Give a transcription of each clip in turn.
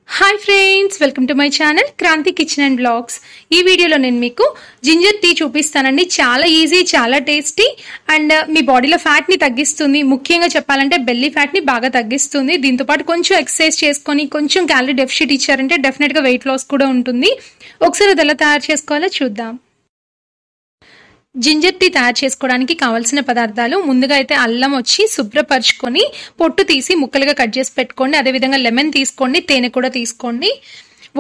Hi friends, welcome to my channel Kranti kitchen and blogs. ఈ వీడియోలో నేను మీకు జింజర్ టీ చూపిస్తానండి. చాలా ఈజీ, చాలా టేస్టీ అండ్ మీ బాడీలో ఫ్యాట్ని తగ్గిస్తుంది. ముఖ్యంగా చెప్పాలంటే బెల్లీ ఫ్యాట్ని బాగా తగ్గిస్తుంది. దీంతోపాటు కొంచెం ఎక్సర్సైజ్ చేసుకొని కొంచెం క్యాలరీ డెఫిషిట్ ఇచ్చారంటే డెఫినెట్గా వెయిట్ లాస్ కూడా ఉంటుంది. ఒకసారి అది ఎలా తయారు చేసుకోవాలో చూద్దాం. జింజర్ టీ తయారు చేసుకోవడానికి కావాల్సిన పదార్థాలు ముందుగా అయితే అల్లం వచ్చి శుభ్రపరచుకొని పొట్టు తీసి ముక్కలుగా కట్ చేసి పెట్టుకోండి. అదేవిధంగా లెమన్ తీసుకోండి, తేనె కూడా తీసుకోండి.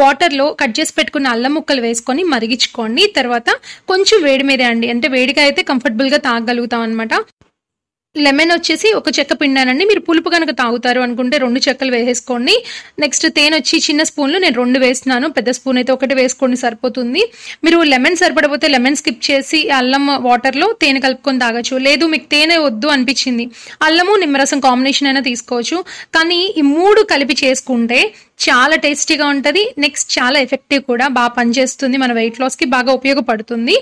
వాటర్లో కట్ చేసి పెట్టుకున్న అల్లం ముక్కలు వేసుకొని మరిగించుకోండి. తర్వాత కొంచెం వేడి మీద అండి, అంటే వేడిగా అయితే కంఫర్టబుల్గా తాగలుగుతాం అనమాట. లెమన్ వచ్చేసి ఒక చెక్క పిండానండి. మీరు పులుపు కనుక తాగుతారు అనుకుంటే 2 చెక్కలు వేసేసుకోండి. నెక్స్ట్ తేనె వచ్చి చిన్న స్పూన్లు నేను 2 వేస్తున్నాను, పెద్ద స్పూన్ అయితే 1 వేసుకోండి సరిపోతుంది. మీరు లెమన్ సరిపడపోతే లెమన్ స్కిప్ చేసి అల్లం వాటర్లో తేనె కలుపుకొని తాగొచ్చు. లేదు మీకు తేనె వద్దు అనిపించింది, అల్లము నిమ్మరసం కాంబినేషన్ అయినా తీసుకోవచ్చు. కానీ ఈ 3 కలిపి చేసుకుంటే చాలా టేస్టీగా ఉంటుంది. నెక్స్ట్ చాలా ఎఫెక్టివ్ కూడా, బాగా పనిచేస్తుంది, మన వెయిట్ లాస్కి బాగా ఉపయోగపడుతుంది.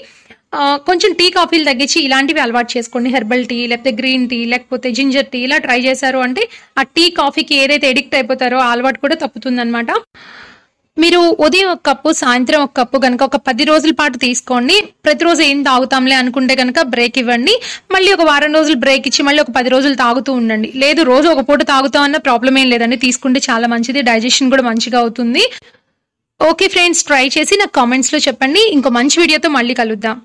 కొంచెం టీ కాఫీలు తగ్గించి ఇలాంటివి అలవాటు చేసుకోండి. హెర్బల్ టీ లేకపోతే గ్రీన్ టీ లేకపోతే జింజర్ టీ ఇలా ట్రై చేశారు అంటే ఆ టీ కాఫీకి ఏదైతే ఎడిక్ట్ అయిపోతారో ఆ అలవాటు కూడా తప్పుతుంది అనమాట. మీరు ఉదయం 1 కప్పు, సాయంత్రం 1 కప్పు కనుక ఒక 10 రోజుల పాటు తీసుకోండి. ప్రతిరోజు ఏం తాగుతాంలే అనుకుంటే కనుక బ్రేక్ ఇవ్వండి. మళ్ళీ ఒక వారం రోజులు బ్రేక్ ఇచ్చి మళ్ళీ ఒక 10 రోజులు తాగుతూ ఉండండి. లేదు రోజు ఒక పూట తాగుతాం అన్న ప్రాబ్లం ఏం లేదండి, తీసుకుంటే చాలా మంచిది, డైజెషన్ కూడా మంచిగా అవుతుంది. ఓకే ఫ్రెండ్స్, ట్రై చేసి నాకు కామెంట్స్లో చెప్పండి. ఇంకో మంచి వీడియోతో మళ్ళీ కలుద్దాం.